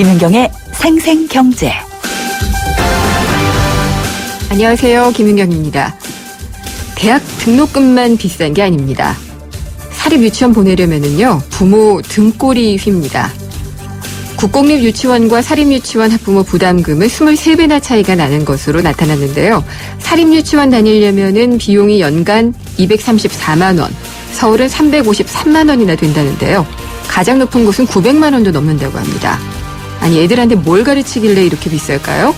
김윤경의 생생경제. 안녕하세요. 김윤경입니다. 대학 등록금만 비싼 게 아닙니다. 사립유치원 보내려면은요, 부모 등골이 휩니다. 국공립유치원과 사립유치원 학부모 부담금은 23배나 차이가 나는 것으로 나타났는데요. 사립유치원 다니려면은 비용이 연간 234만 원, 서울은 353만 원이나 된다는데요. 가장 높은 곳은 900만 원도 넘는다고 합니다. 아니, 애들한테 뭘 가르치길래 이렇게 비쌀까요?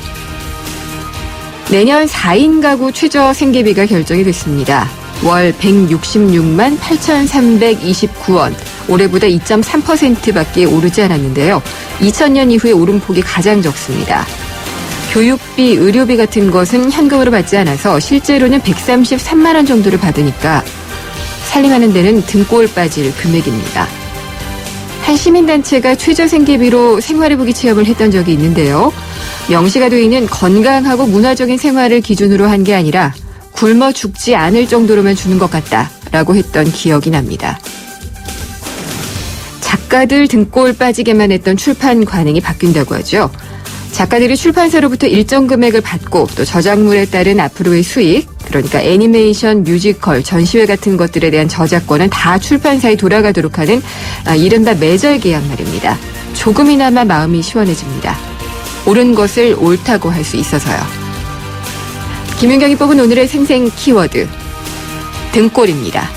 내년 4인 가구 최저 생계비가 결정이 됐습니다. 월 166만 8,329원, 올해보다 2.3%밖에 오르지 않았는데요. 2000년 이후에 오름폭이 가장 적습니다. 교육비, 의료비 같은 것은 현금으로 받지 않아서 실제로는 133만 원 정도를 받으니까 살림하는 데는 등골 빠질 금액입니다. 한 시민단체가 최저생계비로 생활의무기 체험을 했던 적이 있는데요. 명시가 되어 있는 건강하고 문화적인 생활을 기준으로 한 게 아니라 굶어 죽지 않을 정도로만 주는 것 같다라고 했던 기억이 납니다. 작가들 등골 빠지게만 했던 출판 관행이 바뀐다고 하죠. 작가들이 출판사로부터 일정 금액을 받고 또 저작물에 따른 앞으로의 수익, 그러니까 애니메이션, 뮤지컬, 전시회 같은 것들에 대한 저작권은 다 출판사에 돌아가도록 하는 이른바 매절 계약 말입니다. 조금이나마 마음이 시원해집니다. 옳은 것을 옳다고 할 수 있어서요. 김윤경이 뽑은 오늘의 생생 키워드, 등골입니다.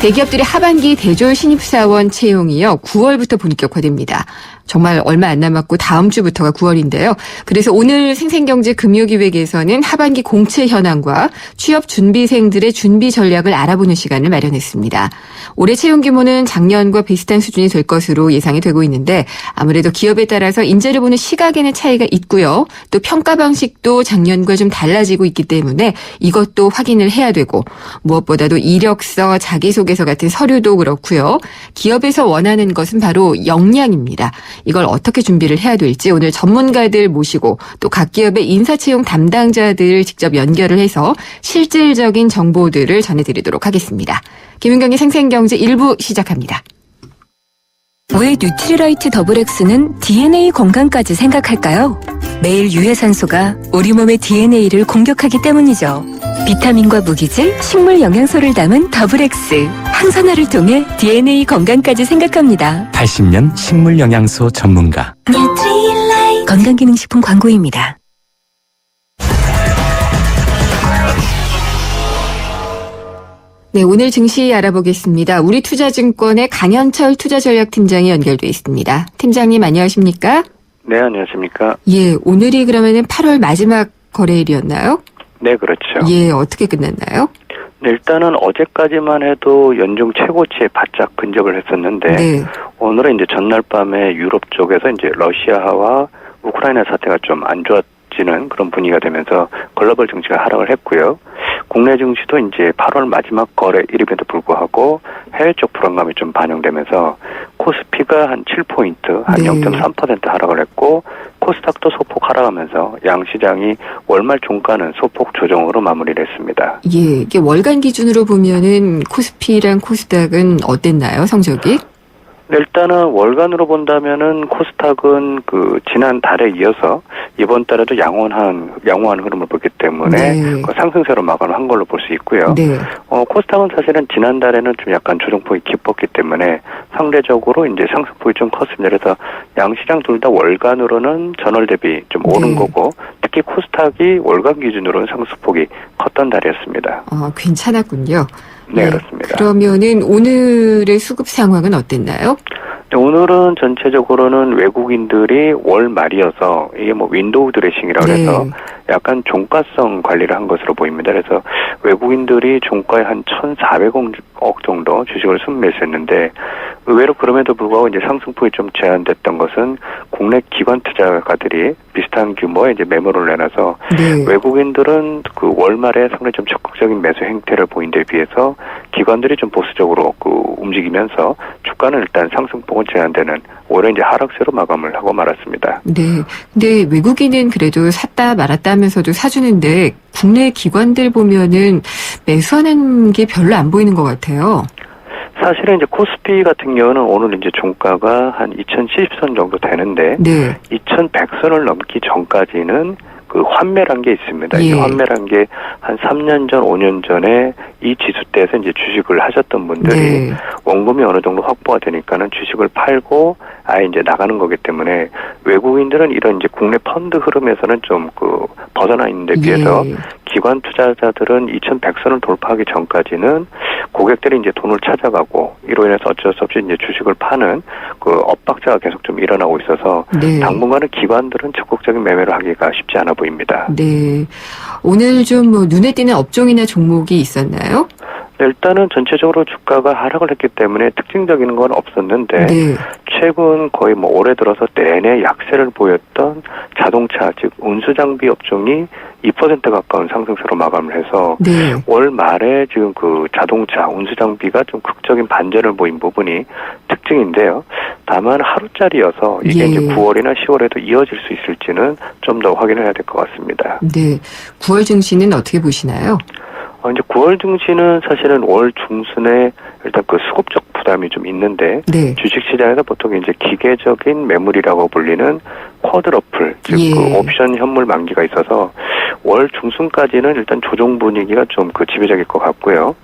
대기업들의 하반기 대졸 신입사원 채용이요, 9월부터 본격화됩니다. 정말 얼마 안 남았고 다음 주부터가 9월인데요. 그래서 오늘 생생경제 금요기획에서는 하반기 공채 현황과 취업 준비생들의 준비 전략을 알아보는 시간을 마련했습니다. 올해 채용 규모는 작년과 비슷한 수준이 될 것으로 예상이 되고 있는데 아무래도 기업에 따라서 인재를 보는 시각에는 차이가 있고요. 또 평가 방식도 작년과 좀 달라지고 있기 때문에 이것도 확인을 해야 되고, 무엇보다도 이력서, 자기소개서 같은 서류도 그렇고요. 기업에서 원하는 것은 바로 역량입니다. 이걸 어떻게 준비를 해야 될지 오늘 전문가들 모시고 또 각 기업의 인사채용 담당자들 직접 연결을 해서 실질적인 정보들을 전해드리도록 하겠습니다. 김윤경의 생생경제 1부 시작합니다. 왜 뉴트리라이트 더블엑스는 DNA 건강까지 생각할까요? 매일 유해산소가 우리 몸의 DNA를 공격하기 때문이죠. 비타민과 무기질, 식물 영양소를 담은 더블엑스. 항산화를 통해 DNA 건강까지 생각합니다. 80년 식물 영양소 전문가. 뉴트리라이트 건강기능식품 광고입니다. 네, 오늘 증시 알아보겠습니다. 우리투자증권의 강현철 투자전략팀장이 연결돼 있습니다. 팀장님 안녕하십니까? 네, 안녕하십니까? 예, 오늘이 그러면은 8월 마지막 거래일이었나요? 네, 그렇죠. 예, 어떻게 끝났나요? 네, 일단은 어제까지만 해도 연중 최고치에 바짝 근접을 했었는데, 네. 오늘은 이제 전날 밤에 유럽 쪽에서 이제 러시아와 우크라이나 사태가 좀 안 좋아지는 그런 분위기가 되면서 글로벌 증시가 하락을 했고요. 국내 증시도 이제 8월 마지막 거래일임에도 불구하고 해외 쪽 불안감이 좀 반영되면서 코스피가 한 7포인트, 한 네. 0.3% 하락을 했고, 코스닥도 소폭 하락하면서 양시장이 월말 종가는 소폭 조정으로 마무리를 했습니다. 예, 이게 월간 기준으로 보면은 코스피랑 코스닥은 어땠나요, 성적이? 네, 일단은 월간으로 본다면은 코스닥은 그 지난 달에 이어서 이번 달에도 양호한 흐름을 보기 때문에 네. 그 상승세로 마감한 걸로 볼 수 있고요. 네. 코스닥은 사실은 지난 달에는 좀 약간 조정폭이 깊었기 때문에 상대적으로 이제 상승폭이 좀 컸습니다. 그래서 양시장 둘 다 월간으로는 전월 대비 좀 오른 네. 거고, 특히 코스닥이 월간 기준으로는 상승폭이 컸던 달이었습니다. 괜찮았군요. 네, 그렇습니다. 그러면은 오늘의 수급 상황은 어땠나요? 네, 오늘은 전체적으로는 외국인들이 월 말이어서 이게 뭐 윈도우 드레싱이라고 해서 네. 약간 종가성 관리를 한 것으로 보입니다. 그래서 외국인들이 종가에 한 1,400억 정도 주식을 순매수했는데, 의외로 그럼에도 불구하고 이제 상승폭이 좀 제한됐던 것은 국내 기관 투자가들이 비슷한 규모의 이제 매물을 내놔서 네. 외국인들은 그 월말에 상당히 좀 적극적인 매수 행태를 보인 데 비해서 기관들이 좀 보수적으로 움직이면서 주가는 일단 상승폭은 제한되는 오히려 이제 하락세로 마감을 하고 말았습니다. 네. 근데 외국인은 그래도 샀다 말았다 하면서도 사주는데 국내 기관들 보면은 매수하는 게 별로 안 보이는 것 같아요. 사실은 이제 코스피 같은 경우는 오늘 이제 종가가 한 2070선 정도 되는데 네. 2100선을 넘기 전까지는 그 환매란 게 있습니다. 예. 이 환매란 게 한 3년 전, 5년 전에 이 지수대에서 이제 주식을 하셨던 분들이 네. 원금이 어느 정도 확보가 되니까는 주식을 팔고 아예 이제 나가는 거기 때문에 외국인들은 이런 이제 국내 펀드 흐름에서는 좀 그 벗어나 있는 데 비해서 예. 기관 투자자들은 2100선을 돌파하기 전까지는 고객들이 이제 돈을 찾아가고 이로 인해서 어쩔 수 없이 이제 주식을 파는 그 엇박자가 계속 좀 일어나고 있어서 네. 당분간은 기관들은 적극적인 매매를 하기가 쉽지 않아 보입니다. 네. 오늘 좀 뭐 눈에 띄는 업종이나 종목이 있었나요? 네, 일단은 전체적으로 주가가 하락을 했기 때문에 특징적인 건 없었는데 네. 최근 거의 뭐 올해 들어서 내내 약세를 보였던 자동차 즉 운수장비 업종이 2% 가까운 상승세로 마감을 해서 네. 월 말에 지금 그 자동차 운수장비가 좀 극적인 반전을 보인 부분이 특징인데요. 다만 하루짜리여서 이게 예. 이제 9월이나 10월에도 이어질 수 있을지는 좀 더 확인해야 될 것 같습니다. 네. 9월 증시는 어떻게 보시나요? 이제 9월 증시는 사실은 월 중순에 일단 그 수급적 부담이 좀 있는데 네. 주식시장에서 보통 이제 기계적인 매물이라고 불리는 쿼드러플 즉 예. 그 옵션 현물 만기가 있어서 월 중순까지는 일단 조정 분위기가 좀 그 지배적일 것 같고요.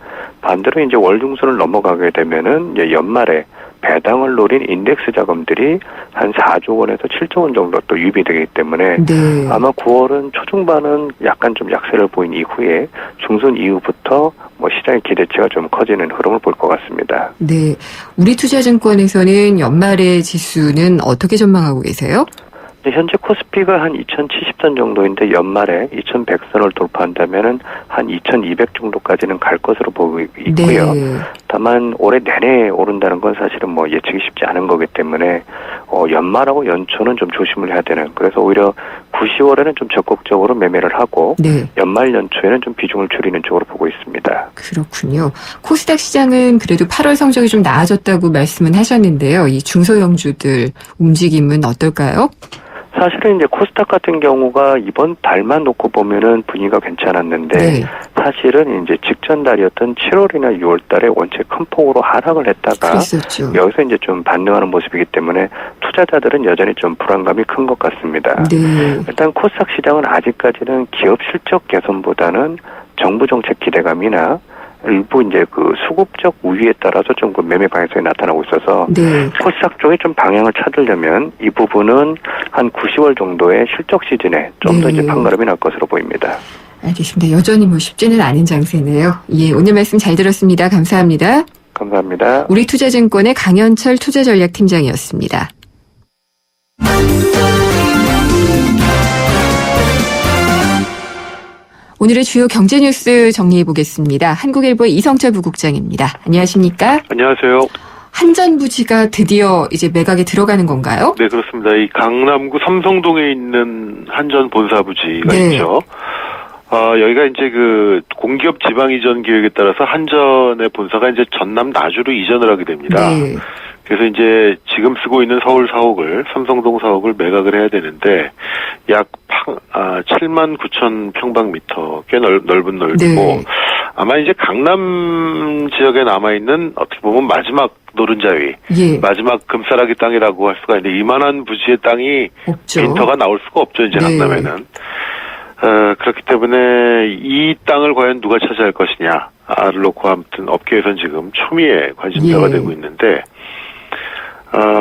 반대로 이제 월 중순을 넘어가게 되면은 이제 연말에 배당을 노린 인덱스 자금들이 한 4조 원에서 7조 원 정도 또 유입이 때문에 네. 아마 9월은 초중반은 약간 좀 약세를 보인 이후에 중순 이후부터 뭐 시장의 기대치가 좀 커지는 흐름을 볼 것 같습니다. 네. 우리투자증권에서는 연말의 지수는 어떻게 전망하고 계세요? 현재 코스피가 한 2070선 정도인데 연말에 2100선을 돌파한다면은 한 2200 정도까지는 갈 것으로 보고 있고요. 네. 다만 올해 내내 오른다는 건 사실은 뭐 예측이 쉽지 않은 거기 때문에 연말하고 연초는 좀 조심을 해야 되는. 그래서 오히려 9, 10월에는 좀 적극적으로 매매를 하고 네. 연말 연초에는 좀 비중을 줄이는 쪽으로 보고 있습니다. 그렇군요. 코스닥 시장은 그래도 8월 성적이 좀 나아졌다고 말씀은 하셨는데요. 이 중소형주들 움직임은 어떨까요? 사실은 이제 코스닥 같은 경우가 이번 달만 놓고 보면은 분위기가 괜찮았는데 네. 사실은 이제 직전 달이었던 7월이나 6월 달에 원체 큰 폭으로 하락을 했다가 그랬었죠. 여기서 이제 좀 반등하는 모습이기 때문에 투자자들은 여전히 좀 불안감이 큰 것 같습니다. 네. 일단 코스닥 시장은 아직까지는 기업 실적 개선보다는 정부 정책 기대감이나 일부 이제 그 수급적 우위에 따라서 좀 그 매매 방향성이 나타나고 있어서 네. 코스닥 쪽에 좀 방향을 찾으려면 이 부분은 한 9, 10월 정도의 실적 시즌에 좀 더 네. 이제 판가름이 날 것으로 보입니다. 알겠습니다. 여전히 뭐 쉽지는 않은 장세네요. 예, 오늘 말씀 잘 들었습니다. 감사합니다. 감사합니다. 우리투자증권의 강현철 투자전략팀장이었습니다. 오늘의 주요 경제 뉴스 정리해 보겠습니다. 한국일보의 이성철 부국장입니다. 안녕하십니까? 안녕하세요. 한전부지가 드디어 이제 매각에 들어가는 건가요? 네, 그렇습니다. 이 강남구 삼성동에 있는 한전 본사 부지가 네. 있죠. 여기가 이제 그 공기업 지방 이전 계획에 따라서 한전의 본사가 이제 전남 나주로 이전을 하게 됩니다. 네. 그래서 이제 지금 쓰고 있는 서울 사옥을 삼성동 사옥을 매각을 해야 되는데 약 7만 9천 평방미터 꽤 넓은 넓이고 네. 아마 이제 강남 지역에 남아있는 어떻게 보면 마지막 노른자위 예. 마지막 금싸라기 땅이라고 할 수가 있는데 이만한 부지의 땅이 없죠. 빈터가 나올 수가 없죠 이제 네. 강남에는. 그렇기 때문에 이 땅을 과연 누가 차지할 것이냐를 놓고 아무튼 업계에서는 지금 초미의 관심사가 예. 되고 있는데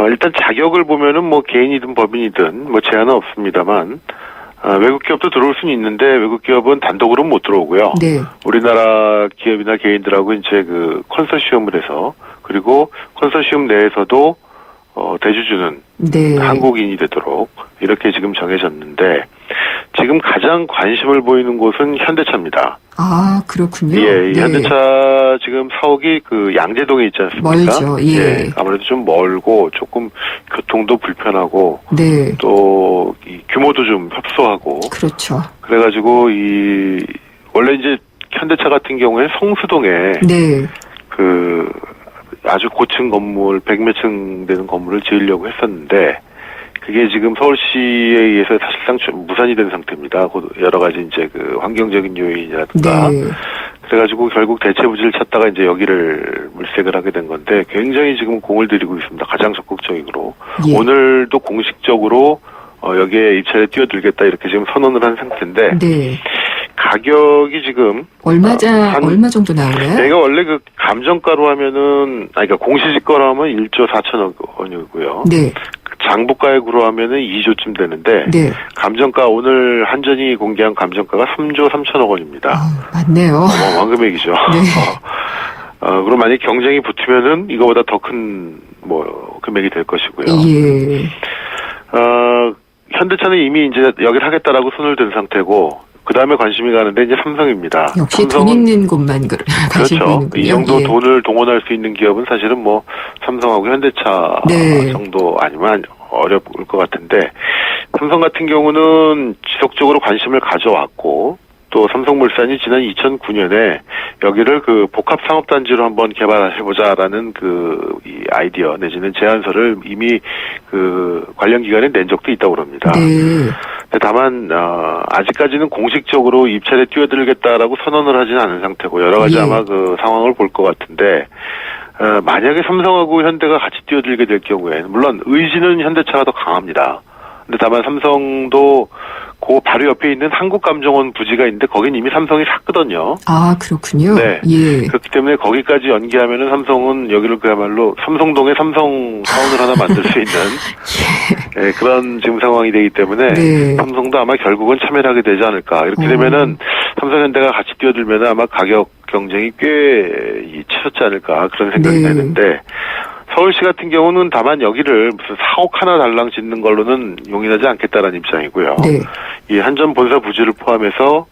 일단 자격을 보면은 뭐 개인이든 법인이든 뭐 제한은 없습니다만 외국 기업도 들어올 수는 있는데 외국 기업은 단독으로는 못 들어오고요. 네. 우리나라 기업이나 개인들하고 이제 그 컨소시엄을 해서 그리고 컨소시엄 내에서도 대주주는 네. 한국인이 되도록 이렇게 지금 정해졌는데 지금 가장 관심을 보이는 곳은 현대차입니다. 아, 그렇군요. 예, 이 네. 현대차 지금 사옥이 그 양재동에 있지 않습니까? 멀죠. 예. 아무래도 좀 멀고 조금 교통도 불편하고 네. 또 이 규모도 좀 협소하고 그렇죠. 그래가지고 원래 이제 현대차 같은 경우에 성수동에 네. 그 아주 고층 건물 100몇 층 되는 건물을 지으려고 했었는데 그게 지금 서울시에 의해서 사실상 무산이 된 상태입니다. 여러 가지 이제 그 환경적인 요인이라든가. 네. 그래가지고 결국 대체 부지를 찾다가 이제 여기를 물색을 하게 된 건데 굉장히 지금 공을 들이고 있습니다. 가장 적극적으로. 예. 오늘도 공식적으로 여기에 입찰에 뛰어들겠다 이렇게 지금 선언을 한 상태인데 네. 가격이 지금 얼마 정도 나오나요? 내가 원래 그 감정가로 하면은 그러니까 공시지가로 하면 1조 4천억 원이고요. 네. 장부가액으로 하면은 2조쯤 되는데 네. 감정가 오늘 한전이 공개한 감정가가 3조 3천억 원입니다. 맞네요. 어마어마한 금액이죠. 네. 그럼 만약 경쟁이 붙으면은 이거보다 더 큰 금액이 될 것이고요. 예. 현대차는 이미 이제 여기를 하겠다라고 손을 든 상태고 그 다음에 관심이 가는데 이제 삼성입니다. 역시 돈 삼성은 있는 곳만 관심 그렇죠. 보이는군요. 이 정도 예. 돈을 동원할 수 있는 기업은 사실은 뭐 삼성하고 현대차 네. 정도 아니면 어려울 것 같은데 삼성 같은 경우는 지속적으로 관심을 가져왔고 또 삼성물산이 지난 2009년에 여기를 그 복합 상업단지로 한번 개발해보자라는 이 아이디어 내지는 제안서를 이미 그 관련 기관에 낸 적도 있다고 합니다. 네. 다만 아직까지는 공식적으로 입찰에 뛰어들겠다라고 선언을 하지는 않은 상태고 여러 가지 예. 아마 그 상황을 볼 것 같은데 만약에 삼성하고 현대가 같이 뛰어들게 될 경우에 물론 의지는 현대차가 더 강합니다. 근데 다만 삼성도 그 바로 옆에 있는 한국감정원 부지가 있는데 거긴 이미 삼성이 샀거든요. 아, 그렇군요. 네. 예. 그렇기 때문에 거기까지 연계하면은 삼성은 여기를 그야말로 삼성동에 삼성 타운을 하나 만들 수 있는 네, 그런 지금 상황이 되기 때문에 네. 삼성도 아마 결국은 참여를 하게 되지 않을까. 이렇게 되면은 삼성현대가 같이 뛰어들면은 아마 가격 경쟁이 꽤 치솟지 않을까 그런 생각이 네. 드는데 서울시 같은 경우는 다만 여기를 무슨 사옥 하나 달랑 짓는 걸로는 용인하지 않겠다라는 입장이고요. 네. 이 한전 본사 부지를 포함해서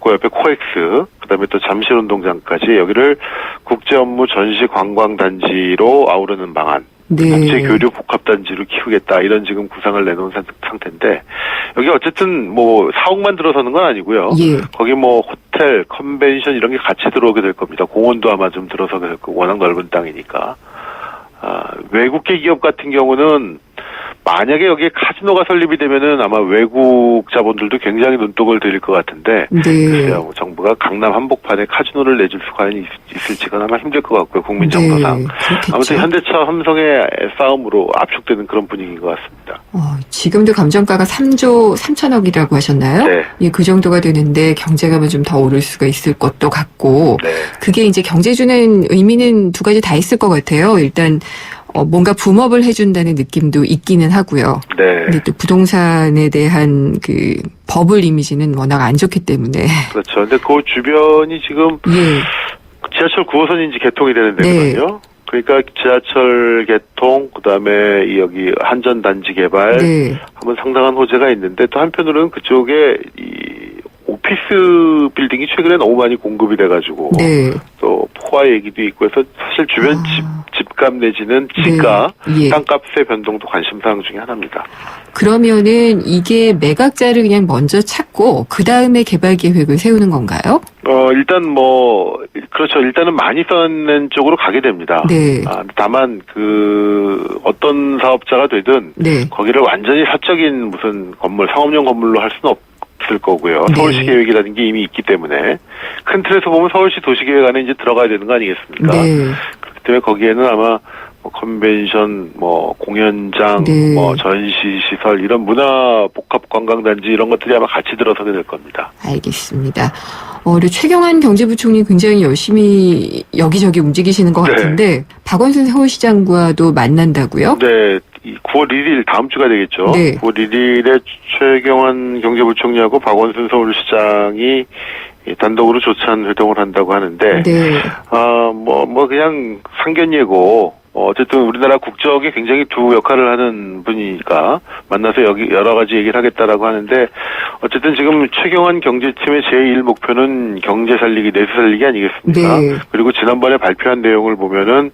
그 옆에 코엑스, 그다음에 또 잠실운동장까지 여기를 국제 업무 전시 관광 단지로 아우르는 방안, 네. 국제 교류 복합 단지로 키우겠다 이런 지금 구상을 내놓은 상태인데 여기 어쨌든 뭐 사옥만 들어서는 건 아니고요. 예. 거기 뭐 호텔, 컨벤션 이런 게 같이 들어오게 될 겁니다. 공원도 아마 좀 들어서게 될 거고 워낙 넓은 땅이니까. 외국계 기업 같은 경우는 만약에 여기에 카지노가 설립이 되면은 아마 외국 자본들도 굉장히 눈독을 들일 것 같은데 네. 글쎄요, 뭐 정부가 강남 한복판에 카지노를 내줄 수 과연 있을지가 아마 힘들 것 같고요, 국민 정서상. 네, 그렇겠죠. 아무튼 현대차 삼성의 싸움으로 압축되는 그런 분위기인 것 같습니다. 지금도 감정가가 3조 3천억이라고 하셨나요? 네. 예, 그 정도가 되는데 경제감은 좀 더 오를 수가 있을 것도 같고 네. 그게 이제 경제 주는 의미는 두 가지 다 있을 것 같아요. 일단 뭔가 붐업을 해준다는 느낌도 있기는 하고요. 네. 근데 또 부동산에 대한 그 버블 이미지는 워낙 안 좋기 때문에. 그렇죠. 근데 그 주변이 지금 예. 지하철 9호선이 이제 개통이 되는 네. 데거든요. 그러니까 지하철 개통, 그다음에 여기 한전 단지 개발 네. 하면 상당한 호재가 있는데 또 한편으로는 그쪽에 이 오피스 빌딩이 최근에 너무 많이 공급이 돼가지고 네. 또 포화 얘기도 있고 해서 사실 주변 집값 내지는 지가 네. 예. 땅값의 변동도 관심사항 중에 하나입니다. 그러면은 이게 매각자를 그냥 먼저 찾고 그 다음에 개발 계획을 세우는 건가요? 일단 그렇죠. 일단은 많이 써낸 쪽으로 가게 됩니다. 네. 다만 어떤 사업자가 되든 네. 거기를 완전히 사적인 무슨 건물, 상업용 건물로 할 수는 없을 거고요. 네. 서울시 계획이라는 게 이미 있기 때문에 큰 틀에서 보면 서울시 도시계획 안에 이제 들어가야 되는 거 아니겠습니까? 네. 그렇기 때문에 거기에는 아마 컨벤션, 공연장, 네. 전시 시설 이런 문화 복합 관광단지 이런 것들이 아마 같이 들어서게 될 겁니다. 알겠습니다. 우리 최경환 경제부총리 굉장히 열심히 여기저기 움직이시는 것 네. 같은데 박원순 서울시장과도 만난다고요? 네, 9월 1일 다음 주가 되겠죠. 네. 9월 1일에 최경환 경제부총리하고 박원순 서울시장이 단독으로 조찬 회동을 한다고 하는데, 네. 그냥 상견례고, 어쨌든 우리나라 국적에 굉장히 두 역할을 하는 분이니까 만나서 여기 여러 가지 얘기를 하겠다라고 하는데 어쨌든 지금 최경환 경제팀의 제1 목표는 경제 살리기, 내수 살리기 아니겠습니까? 네. 그리고 지난번에 발표한 내용을 보면은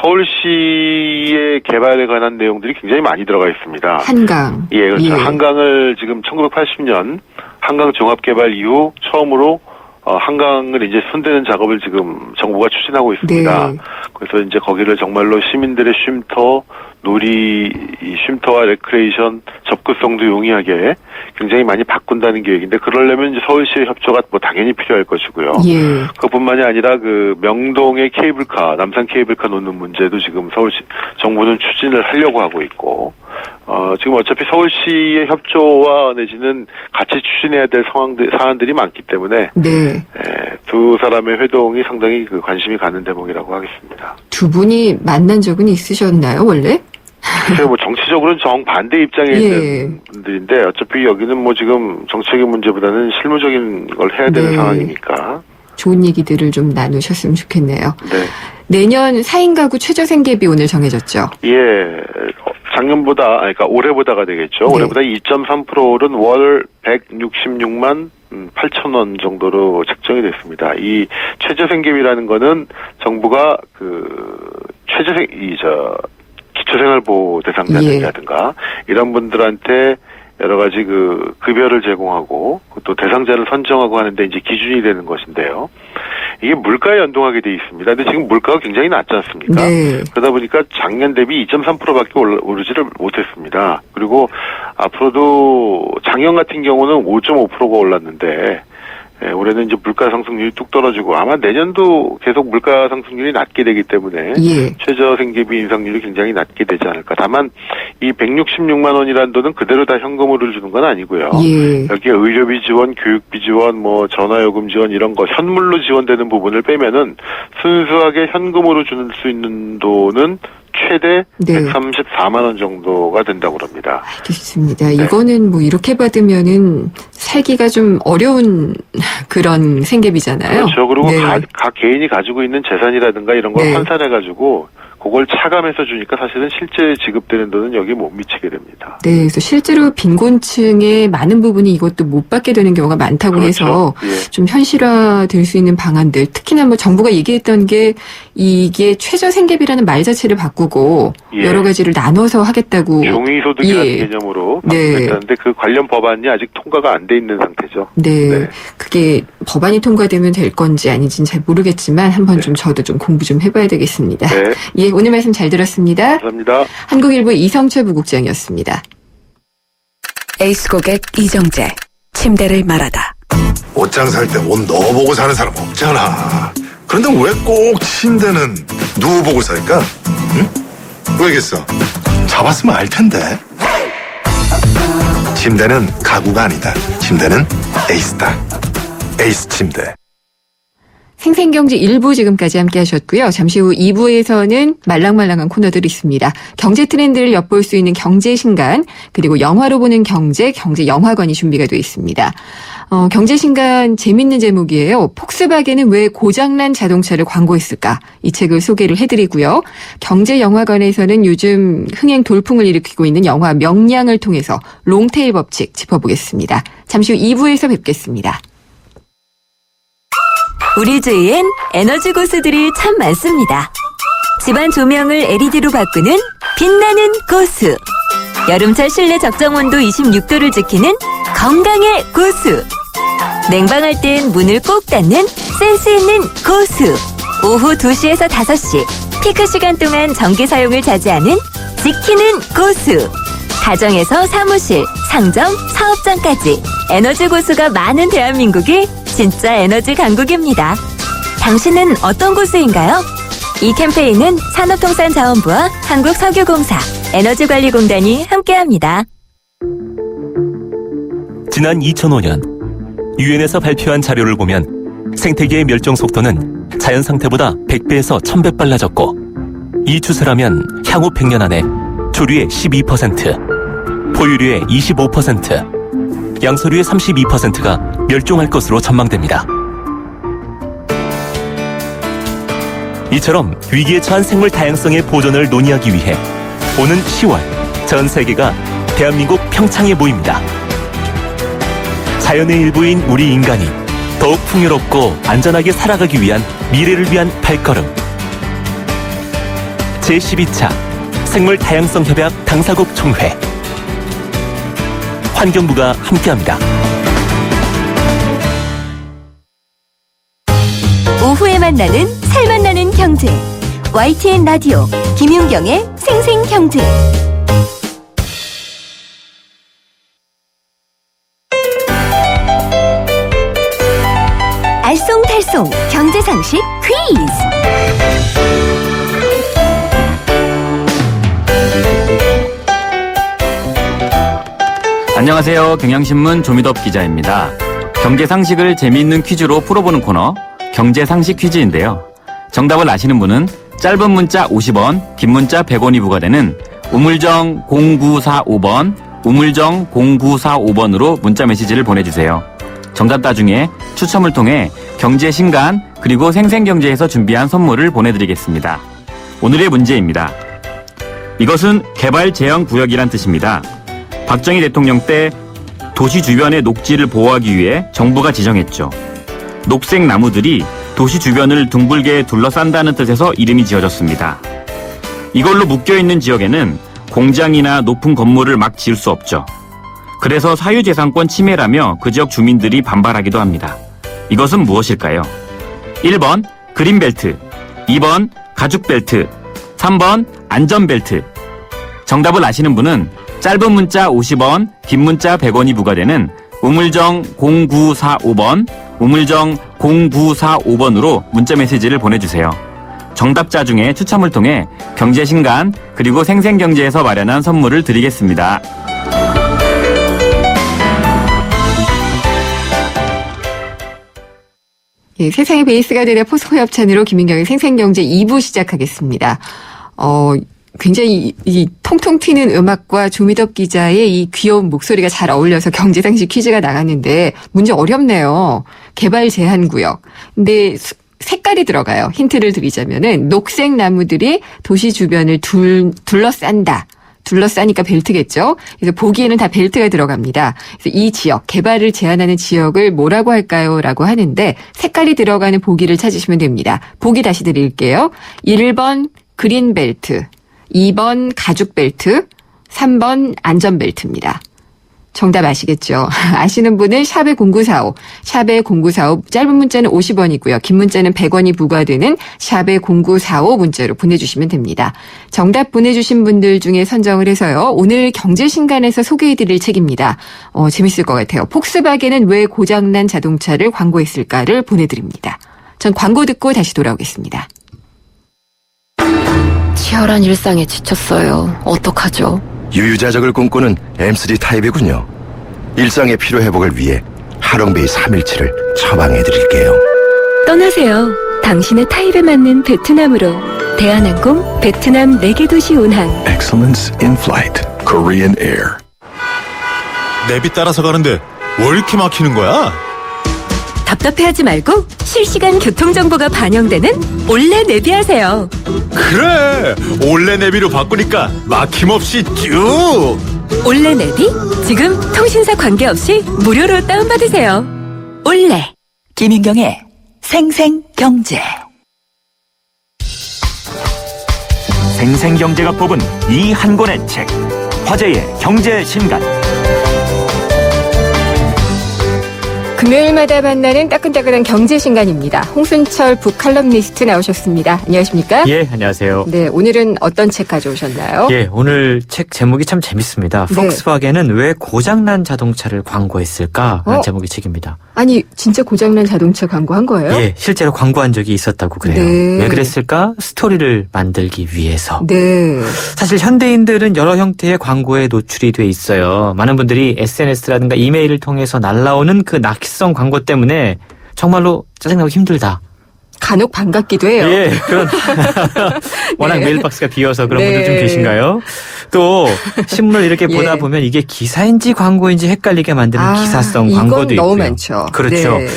서울시의 개발에 관한 내용들이 굉장히 많이 들어가 있습니다. 한강. 예, 그렇죠. 예. 한강을 지금 1980년 한강 종합개발 이후 처음으로 한강을 이제 손대는 작업을 지금 정부가 추진하고 있습니다. 네. 그래서 이제 거기를 정말로 시민들의 쉼터, 쉼터와 레크레이션 접근성도 용이하게 굉장히 많이 바꾼다는 계획인데, 그러려면 이제 서울시의 협조가 뭐 당연히 필요할 것이고요. 예. 그뿐만이 아니라 그 명동의 케이블카, 남산 케이블카 놓는 문제도 지금 서울시 정부는 추진을 하려고 하고 있고, 지금 어차피 서울시의 협조와 내지는 같이 추진해야 될 사안들이 많기 때문에 네. 두 사람의 회동이 상당히 그 관심이 가는 대목이라고 하겠습니다. 두 분이 만난 적은 있으셨나요, 원래? 글쎄요, 뭐 정치적으로는 정반대 입장에 있는 분들인데, 어차피 여기는 뭐 지금 정책의 문제보다는 실무적인 걸 해야 되는 네. 상황이니까. 좋은 얘기들을 좀 나누셨으면 좋겠네요. 네. 내년 4인 가구 최저생계비 오늘 정해졌죠. 예. 그러니까 올해보다가 되겠죠. 네. 올해보다 2.3%는 월 166만 8천 원 정도로 책정이 됐습니다. 이 최저생계비라는 거는 정부가 기초생활보호 대상자들이라든가 이런 분들한테 여러 가지 급여를 제공하고 또 대상자를 선정하고 하는데 이제 기준이 되는 것인데요. 이게 물가에 연동하게 돼 있습니다. 근데 지금 물가가 굉장히 낮지 않습니까? 네. 그러다 보니까 작년 대비 2.3%밖에 오르지를 못했습니다. 그리고 앞으로도 작년 같은 경우는 5.5%가 올랐는데, 올해는 이제 물가 상승률이 뚝 떨어지고 아마 내년도 계속 물가 상승률이 낮게 되기 때문에 예. 최저생계비 인상률이 굉장히 낮게 되지 않을까. 다만 이 166만 원이라는 돈은 그대로 다 현금으로 주는 건 아니고요. 예. 여기에 의료비 지원, 교육비 지원, 뭐 전화요금 지원 이런 거 현물로 지원되는 부분을 빼면은 순수하게 현금으로 줄 수 있는 돈은 최대 네. 134만 원 정도가 된다고 합니다. 알겠습니다. 네. 이거는 뭐 이렇게 받으면은 살기가 좀 어려운 그런 생계비잖아요. 그렇죠. 그리고 네. 각 개인이 가지고 있는 재산이라든가 이런 걸 네. 환산해가지고 그걸 차감해서 주니까 사실은 실제 지급되는 돈은 여기에 못 미치게 됩니다. 네, 그래서 실제로 빈곤층의 많은 부분이 이것도 못 받게 되는 경우가 많다고 그렇죠. 해서 예. 좀 현실화될 수 있는 방안들, 특히나 뭐 정부가 얘기했던 게 이게 최저생계비라는 말 자체를 바꾸고 예. 여러 가지를 나눠서 하겠다고. 종이소득이라는 예. 개념으로 네. 바꾸겠다는데 그 관련 법안이 아직 통과가 안 돼 있는 상태죠. 네, 네. 그게 법안이 통과되면 될 건지 아닌지는 잘 모르겠지만 한번 좀 저도 좀 공부 좀 해봐야 되겠습니다. 네. 예, 오늘 말씀 잘 들었습니다. 감사합니다. 한국일보 이성철 부국장이었습니다. 에이스 고객 이정재. 침대를 말하다. 옷장 살 때 옷 넣어보고 사는 사람 없잖아. 그런데 왜 꼭 침대는 누워보고 살까? 응? 왜겠어? 잡았으면 알 텐데. 침대는 가구가 아니다. 침대는 에이스다. 에이스 침대. 생생경제 1부 지금까지 함께 하셨고요. 잠시 후 2부에서는 말랑말랑한 코너들이 있습니다. 경제 트렌드를 엿볼 수 있는 경제신간, 그리고 영화로 보는 경제 영화관이 준비가 되어 있습니다. 경제신간 재밌는 제목이에요. 폭스바겐은 왜 고장난 자동차를 광고했을까? 이 책을 소개를 해드리고요. 경제영화관에서는 요즘 흥행 돌풍을 일으키고 있는 영화 명량을 통해서 롱테일 법칙 짚어보겠습니다. 잠시 후 2부에서 뵙겠습니다. 우리 주위엔 에너지 고수들이 참 많습니다. 집안 조명을 LED로 바꾸는 빛나는 고수. 여름철 실내 적정 온도 26도를 지키는 건강의 고수. 냉방할 땐 문을 꼭 닫는 센스 있는 고수. 오후 2시에서 5시 피크 시간 동안 전기 사용을 자제하는 지키는 고수. 가정에서 사무실, 상점, 사업장까지 에너지 고수가 많은 대한민국이 진짜 에너지 강국입니다. 당신은 어떤 고수인가요? 이 캠페인은 산업통상자원부와 한국석유공사, 에너지관리공단이 함께합니다. 지난 2005년 유엔에서 발표한 자료를 보면 생태계의 멸종 속도는 자연 상태보다 100배에서 1000배 빨라졌고, 이 추세라면 향후 100년 안에 조류의 12%, 포유류의 25%, 양서류의 32%가 멸종할 것으로 전망됩니다. 이처럼 위기에 처한 생물 다양성의 보존을 논의하기 위해 오는 10월 전 세계가 대한민국 평창에 모입니다. 자연의 일부인 우리 인간이 더욱 풍요롭고 안전하게 살아가기 위한 미래를 위한 발걸음. 제12차 생물 다양성 협약 당사국 총회. 환경부가 함께합니다. 만나는 살맛나는 경제. YTN 라디오 김윤경의 생생경제. 알쏭달쏭 경제상식 퀴즈. 안녕하세요. 경향신문 조미덕 기자입니다. 경제상식을 재미있는 퀴즈로 풀어보는 코너 경제상식 퀴즈인데요. 정답을 아시는 분은 짧은 문자 50원, 긴 문자 100원이 부과되는 우물정 0945번, 우물정 0945번으로 문자 메시지를 보내주세요. 정답자 중에 추첨을 통해 경제신간 그리고 생생경제에서 준비한 선물을 보내드리겠습니다. 오늘의 문제입니다. 이것은 개발제한구역이란 뜻입니다. 박정희 대통령 때 도시 주변의 녹지를 보호하기 위해 정부가 지정했죠. 녹색 나무들이 도시 주변을 둥글게 둘러싼다는 뜻에서 이름이 지어졌습니다. 이걸로 묶여있는 지역에는 공장이나 높은 건물을 막 지을 수 없죠. 그래서 사유재산권 침해라며 그 지역 주민들이 반발하기도 합니다. 이것은 무엇일까요? 1번 그린벨트, 2번 가죽벨트, 3번 안전벨트. 정답을 아시는 분은 짧은 문자 50원, 긴 문자 100원이 부과되는 우물정 0945번, 우물정 0945번으로 문자 메시지를 보내주세요. 정답자 중에 추첨을 통해 경제신간 그리고 생생경제에서 마련한 선물을 드리겠습니다. 예, 세상의 베이스가 되는 포스코 협찬으로 김민경의 생생경제 2부 시작하겠습니다. 굉장히 이 통통 튀는 음악과 조미덕 기자의 이 귀여운 목소리가 잘 어울려서 경제상식 퀴즈가 나갔는데 문제 어렵네요. 개발 제한 구역. 근데 색깔이 들어가요. 힌트를 드리자면은 녹색 나무들이 도시 주변을 둘러싼다. 둘러싸니까 벨트겠죠. 그래서 보기에는 다 벨트가 들어갑니다. 그래서 이 지역, 개발을 제한하는 지역을 뭐라고 할까요? 라고 하는데 색깔이 들어가는 보기를 찾으시면 됩니다. 보기 다시 드릴게요. 1번 그린벨트, 2번 가죽벨트, 3번 안전벨트입니다. 정답 아시겠죠? 아시는 분은 샵의 0945, 샵의 0945, 짧은 문자는 50원이고요. 긴 문자는 100원이 부과되는 샵의 0945 문자로 보내주시면 됩니다. 정답 보내주신 분들 중에 선정을 해서요. 오늘 경제신간에서 소개해드릴 책입니다. 재밌을 것 같아요. 폭스바겐은 왜 고장난 자동차를 광고했을까를 보내드립니다. 전 광고 듣고 다시 돌아오겠습니다. 치열한 일상에 지쳤어요. 어떡하죠? 유유자적을 꿈꾸는 M3 타입이군요. 일상의 피로회복을 위해 하롱베이 317을 처방해드릴게요. 떠나세요. 당신의 타입에 맞는 베트남으로. 대한항공 베트남 4개 도시 운항. Excellence in flight. Korean Air. 내비 따라서 가는데 왜 이렇게 막히는 거야? 답답해하지 말고 실시간 교통정보가 반영되는 올레 내비하세요. 그래, 올레 내비로 바꾸니까 막힘없이 쭉. 올레 내비? 지금 통신사 관계없이 무료로 다운받으세요. 올레. 김윤경의 생생경제. 생생경제가 뽑은 이 한 권의 책, 화제의 경제신간. 금요일마다 만나는 따끈따끈한 경제신간입니다. 홍순철 북칼럼니스트 나오셨습니다. 안녕하십니까? 예, 안녕하세요. 네, 오늘은 어떤 책 가져오셨나요? 예, 오늘 책 제목이 참 재밌습니다. 네. 폭스바겐은 왜 고장난 자동차를 광고했을까? 라는 제목의 책입니다. 아니, 진짜 고장난 자동차 광고한 거예요? 예, 실제로 광고한 적이 있었다고 그래요. 네. 왜 그랬을까? 스토리를 만들기 위해서. 네. 사실 현대인들은 여러 형태의 광고에 노출이 돼 있어요. 많은 분들이 SNS라든가 이메일을 통해서 날라오는 그 낙성 광고 때문에 정말로 짜증나고 힘들다. 간혹 반갑기도 해요. 예, 그런 워낙 네. 메일박스가 비어서 그런 네. 분들 좀 계신가요? 또 신문을 이렇게 예. 보다 보면 이게 기사인지 광고인지 헷갈리게 만드는 기사성 광고도 이건 너무 있고요. 많죠. 그렇죠. 네.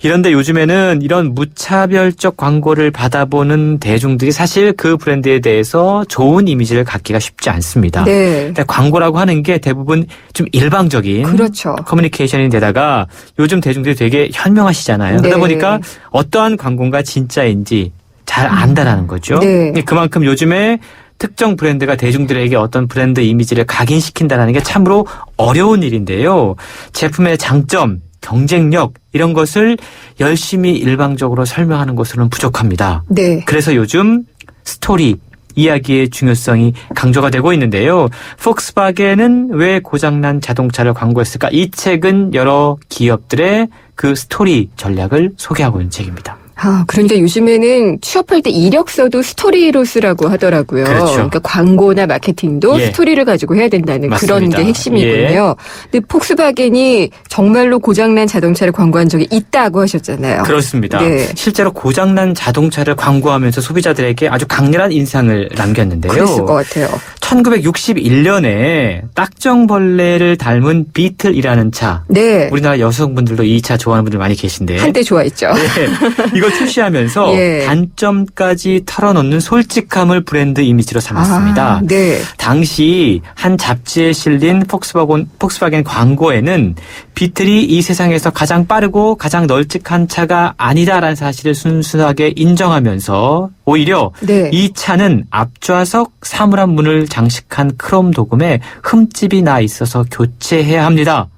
이런데 요즘에는 이런 무차별적 광고를 받아보는 대중들이 사실 그 브랜드에 대해서 좋은 이미지를 갖기가 쉽지 않습니다. 네. 근데 광고라고 하는 게 대부분 좀 일방적인 그렇죠. 커뮤니케이션인데다가 요즘 대중들이 되게 현명하시잖아요. 네. 그러다 보니까 어떠한 광고가 진짜인지 잘 안다라는 거죠. 네. 그만큼 요즘에 특정 브랜드가 대중들에게 어떤 브랜드 이미지를 각인시킨다는 게 참으로 어려운 일인데요. 제품의 장점 경쟁력 이런 것을 열심히 일방적으로 설명하는 것으로는 부족합니다. 네. 그래서 요즘 스토리 이야기의 중요성이 강조가 되고 있는데요. 폭스바겐은 왜 고장난 자동차를 광고했을까? 이 책은 여러 기업들의 그 스토리 전략을 소개하고 있는 책입니다. 그러니까 요즘에는 취업할 때 이력서도 스토리로 쓰라고 하더라고요. 그렇죠. 그러니까 광고나 마케팅도 예. 스토리를 가지고 해야 된다는 맞습니다. 그런 게 핵심이군요. 예. 근데 폭스바겐이 정말로 고장난 자동차를 광고한 적이 있다고 하셨잖아요. 그렇습니다. 네. 실제로 고장난 자동차를 광고하면서 소비자들에게 아주 강렬한 인상을 남겼는데요. 그랬을 것 같아요. 1961년에 딱정벌레를 닮은 비틀이라는 차. 네. 우리나라 여성분들도 이 차 좋아하는 분들 많이 계신데. 한때 좋아했죠. 네. 이걸 출시하면서 예. 단점까지 털어놓는 솔직함을 브랜드 이미지로 삼았습니다. 네. 당시 한 잡지에 실린 폭스바겐 광고에는 비틀이 이 세상에서 가장 빠르고 가장 널찍한 차가 아니다라는 사실을 순수하게 인정하면서 오히려 네. 이 차는 앞좌석 사물함 문을 장식한 크롬 도금에 흠집이 나 있어서 교체해야 합니다.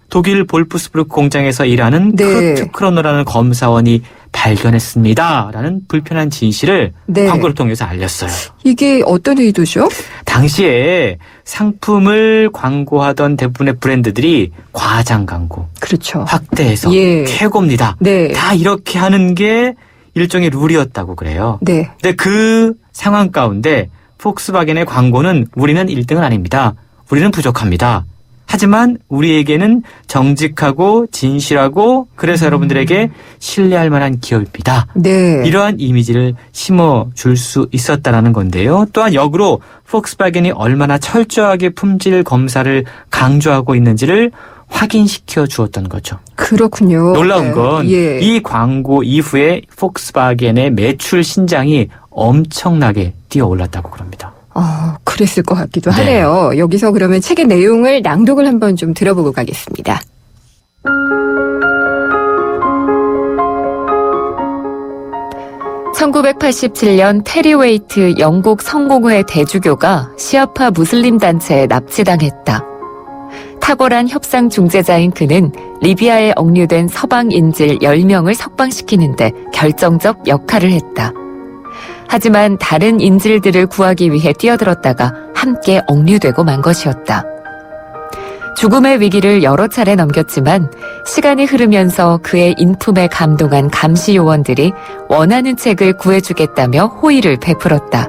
독일 볼프스부르크 공장에서 일하는 네. 크루트 크로너라는 검사원이 발견했습니다. 라는 불편한 진실을 네. 광고를 통해서 알렸어요. 이게 어떤 의도죠? 당시에 상품을 광고하던 대부분의 브랜드들이 과장 광고, 그렇죠. 확대해서 예. 최고입니다. 네. 다 이렇게 하는 게 일종의 룰이었다고 그래요. 네. 근데 그 상황 가운데 폭스바겐의 광고는 우리는 1등은 아닙니다. 우리는 부족합니다. 하지만 우리에게는 정직하고 진실하고 그래서 여러분들에게 신뢰할 만한 기업입니다. 네. 이러한 이미지를 심어줄 수 있었다라는 건데요. 또한 역으로 폭스바겐이 얼마나 철저하게 품질 검사를 강조하고 있는지를 확인시켜 주었던 거죠. 그렇군요. 놀라운 건 이 예. 광고 이후에 폭스바겐의 매출 신장이 엄청나게 뛰어올랐다고 그럽니다. 그랬을 것 같기도 네. 하네요. 여기서 그러면 책의 내용을 낭독을 한번 좀 들어보고 가겠습니다. (1987년) 테리 웨이트 영국 성공회 대주교가 시아파 무슬림 단체에 납치당했다. 탁월한 협상 중재자인 그는 리비아에 억류된 서방 인질 10명을 석방시키는데 결정적 역할을 했다. 하지만 다른 인질들을 구하기 위해 뛰어들었다가 함께 억류되고 만 것이었다. 죽음의 위기를 여러 차례 넘겼지만 시간이 흐르면서 그의 인품에 감동한 감시 요원들이 원하는 책을 구해주겠다며 호의를 베풀었다.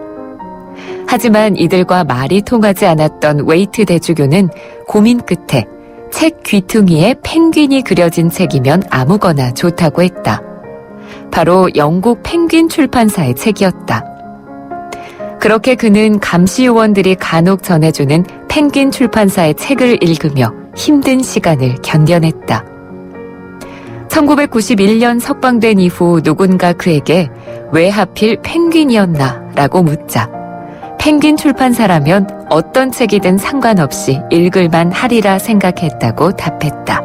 하지만 이들과 말이 통하지 않았던 웨이트 대주교는 고민 끝에 책 귀퉁이에 펭귄이 그려진 책이면 아무거나 좋다고 했다. 바로 영국 펭귄 출판사의 책이었다. 그렇게 그는 감시 요원들이 간혹 전해주는 펭귄 출판사의 책을 읽으며 힘든 시간을 견뎌냈다. 1991년 석방된 이후 누군가 그에게 왜 하필 펭귄이었나 라고 묻자 펭귄 출판사라면 어떤 책이든 상관없이 읽을만 하리라 생각했다고 답했다.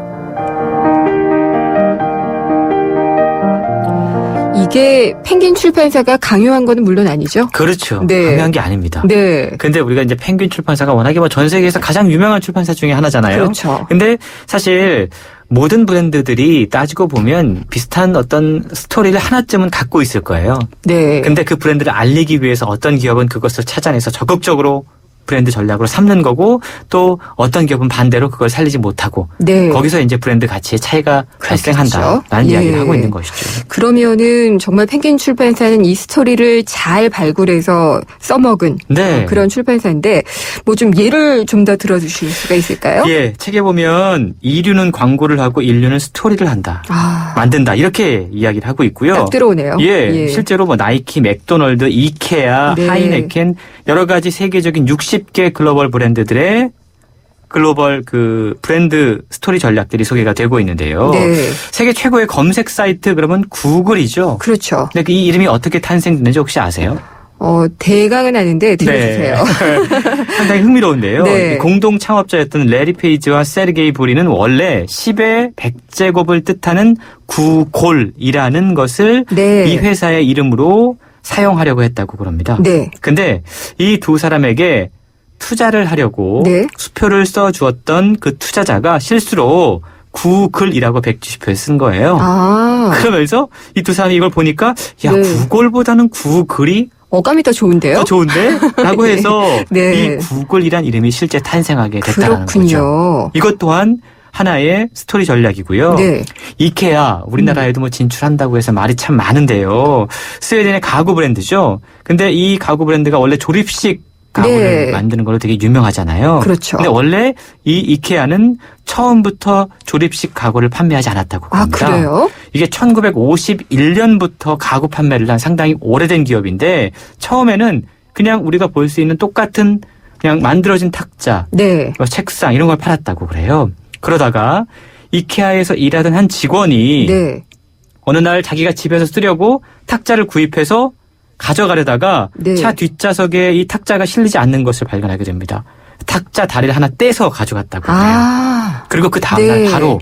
이게 펭귄 출판사가 강요한 건 물론 아니죠? 그렇죠. 네. 강요한 게 아닙니다. 네. 근데 우리가 이제 펭귄 출판사가 워낙에 전 세계에서 가장 유명한 출판사 중에 하나잖아요. 그렇죠. 근데 사실 모든 브랜드들이 따지고 보면 비슷한 어떤 스토리를 하나쯤은 갖고 있을 거예요. 네. 근데 그 브랜드를 알리기 위해서 어떤 기업은 그것을 찾아내서 적극적으로 브랜드 전략으로 삼는 거고 또 어떤 기업은 반대로 그걸 살리지 못하고 네. 거기서 이제 브랜드 가치의 차이가 그렇겠죠. 발생한다라는 예. 이야기를 하고 있는 것이죠. 그러면은 정말 펭귄 출판사는 이 스토리를 잘 발굴해서 써먹은 네. 그런 출판사인데 뭐 좀 예를 좀 더 들어주실 수가 있을까요? 예, 책에 보면 이류는 광고를 하고 인류는 스토리를 한다. 만든다. 이렇게 이야기를 하고 있고요. 딱 들어오네요. 예, 실제로 뭐 나이키, 맥도널드, 이케아, 네. 하이네켄 여러 가지 세계적인 60개 글로벌 브랜드들의 글로벌 그 브랜드 스토리 전략들이 소개가 되고 있는데요. 네. 세계 최고의 검색 사이트 그러면 구글이죠. 그렇죠. 근데 이 이름이 어떻게 탄생됐는지 혹시 아세요? 대강은 아는데 들려주세요. 상당히 흥미로운데요. 네. 공동 창업자였던 레리 페이지와 세르게이 브리는 원래 10의 100제곱을 뜻하는 구골이라는 것을 네. 이 회사의 이름으로 사용하려고 했다고 그럽니다. 네. 근데 이 두 사람에게 투자를 하려고 네. 수표를 써주었던 그 투자자가 실수로 구글이라고 120표에 쓴 거예요. 아. 그러면서 이 두 사람이 이걸 보니까 야 네. 구글보다는 구글이 어감이 더 좋은데요? 더 좋은데? 라고 해서 네. 이 구글이란 이름이 실제 탄생하게 됐다는 거죠. 그렇군요. 이것 또한 하나의 스토리 전략이고요. 네. 이케아 우리나라에도 뭐 진출한다고 해서 말이 참 많은데요. 스웨덴의 가구 브랜드죠. 근데 이 가구 브랜드가 원래 조립식 가구를 네. 만드는 걸로 되게 유명하잖아요. 그렇죠. 근데 원래 이 이케아는 처음부터 조립식 가구를 판매하지 않았다고 아, 합니다. 그래요? 이게 1951년부터 가구 판매를 한 상당히 오래된 기업인데 처음에는 그냥 우리가 볼 수 있는 똑같은 그냥 만들어진 탁자, 네. 책상 이런 걸 팔았다고 그래요. 그러다가 이케아에서 일하던 한 직원이 네. 어느 날 자기가 집에서 쓰려고 탁자를 구입해서 가져가려다가 네. 차 뒷좌석에 이 탁자가 실리지 않는 것을 발견하게 됩니다. 탁자 다리를 하나 떼서 가져갔다고 해요. 아. 그리고 그 다음날 네. 바로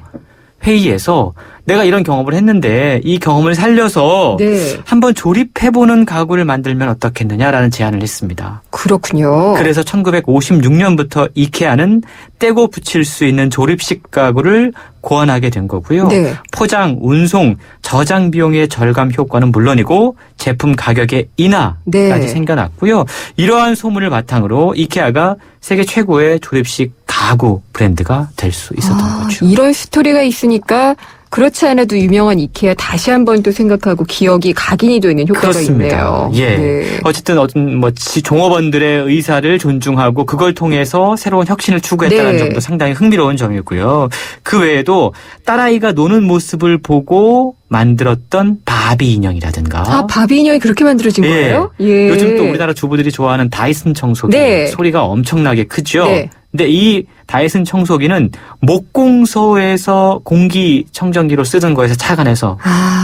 회의에서 내가 이런 경험을 했는데 이 경험을 살려서 네. 한번 조립해보는 가구를 만들면 어떻겠느냐라는 제안을 했습니다. 그렇군요. 그래서 1956년부터 이케아는 떼고 붙일 수 있는 조립식 가구를 고안하게 된 거고요. 네. 포장, 운송, 저장 비용의 절감 효과는 물론이고 제품 가격의 인하까지 네. 생겨났고요. 이러한 소문을 바탕으로 이케아가 세계 최고의 조립식 가구 브랜드가 될 수 있었던 거죠. 이런 스토리가 있으니까 그렇지 않아도 유명한 이케아 다시 한번 또 생각하고 기억이 각인이 되는 효과가 그렇습니다. 있네요. 예. 네. 어쨌든 어떤 뭐 종업원들의 의사를 존중하고 그걸 통해서 새로운 혁신을 추구했다는 네. 점도 상당히 흥미로운 점이고요. 그 외에도 딸아이가 노는 모습을 보고 만들었던 바비 인형이라든가. 아, 바비 인형이 그렇게 만들어진 예. 거예요? 예. 요즘 또 우리나라 주부들이 좋아하는 다이슨 청소기 네. 소리가 엄청나게 크죠. 네. 근데 이 다이슨 청소기는 목공소에서 공기청정기로 쓰던 거에서 착안해서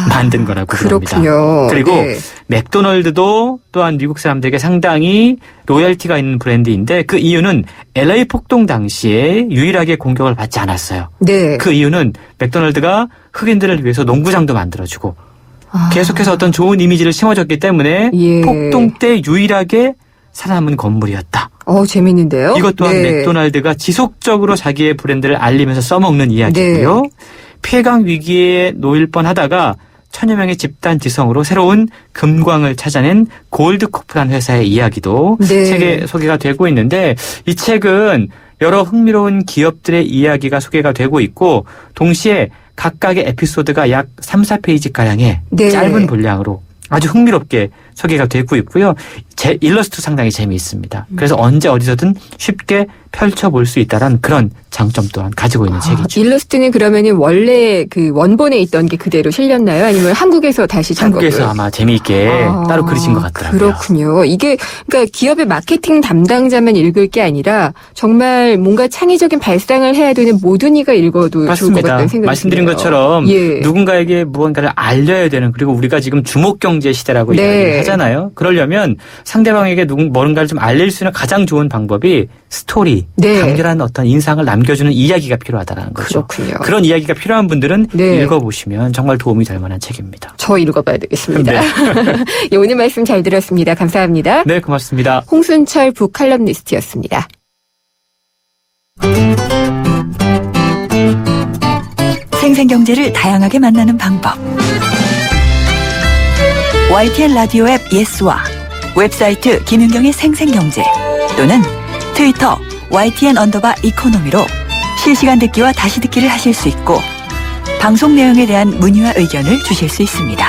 만든 거라고 합니다. 그렇군요. 그리고 네. 맥도널드도 또한 미국 사람들에게 상당히 로열티가 있는 브랜드인데 그 이유는 LA 폭동 당시에 유일하게 공격을 받지 않았어요. 네. 그 이유는 맥도널드가 흑인들을 위해서 농구장도 만들어주고 아. 계속해서 어떤 좋은 이미지를 심어줬기 때문에 예. 폭동 때 유일하게 살아남은 건물이었다. 재밌는데요? 이것 또한 네. 맥도날드가 지속적으로 자기의 브랜드를 알리면서 써먹는 이야기고요. 네. 폐강 위기에 놓일 뻔하다가 천여 명의 집단 지성으로 새로운 금광을 찾아낸 골드코프라는 회사의 이야기도 네. 책에 소개가 되고 있는데 이 책은 여러 흥미로운 기업들의 이야기가 소개가 되고 있고 동시에 각각의 에피소드가 약 3, 4페이지가량의 네. 짧은 분량으로 아주 흥미롭게 소개가 되고 있고요. 제 일러스트 상당히 재미있습니다. 그래서 언제 어디서든 쉽게 펼쳐볼 수 있다는 그런 장점 또한 가지고 있는 책이죠. 일러스트는 그러면은 원래 그 원본에 있던 게 그대로 실렸나요? 아니면 한국에서 다시 작업을? 한국에서 아마 재미있게 따로 그리신 것 같더라고요. 그렇군요. 이게 그러니까 기업의 마케팅 담당자만 읽을 게 아니라 정말 뭔가 창의적인 발상을 해야 되는 모든 이가 읽어도 좋을 것 맞습니다. 같다는 생각이 말씀드린 드네요. 것처럼 예. 누군가에게 무언가를 알려야 되는 그리고 우리가 지금 주목경제 시대라고 네. 이야기를 하잖아요. 그러려면 상대방에게 뭔가를 좀 알릴 수 있는 가장 좋은 방법이 스토리, 네. 강렬한 어떤 인상을 남겨주는 이야기가 필요하다는 거죠. 그렇군요. 그런 이야기가 필요한 분들은 네. 읽어보시면 정말 도움이 될 만한 책입니다. 저 읽어봐야 되겠습니다. 네. 예, 오늘 말씀 잘 들었습니다. 감사합니다. 네, 고맙습니다. 홍순철 북칼럼니스트였습니다. 생생경제를 다양하게 만나는 방법. YTN 라디오 앱 예스와 웹사이트 김윤경의 생생경제 또는 트위터 YTN_이코노미로 실시간 듣기와 다시 듣기를 하실 수 있고 방송 내용에 대한 문의와 의견을 주실 수 있습니다.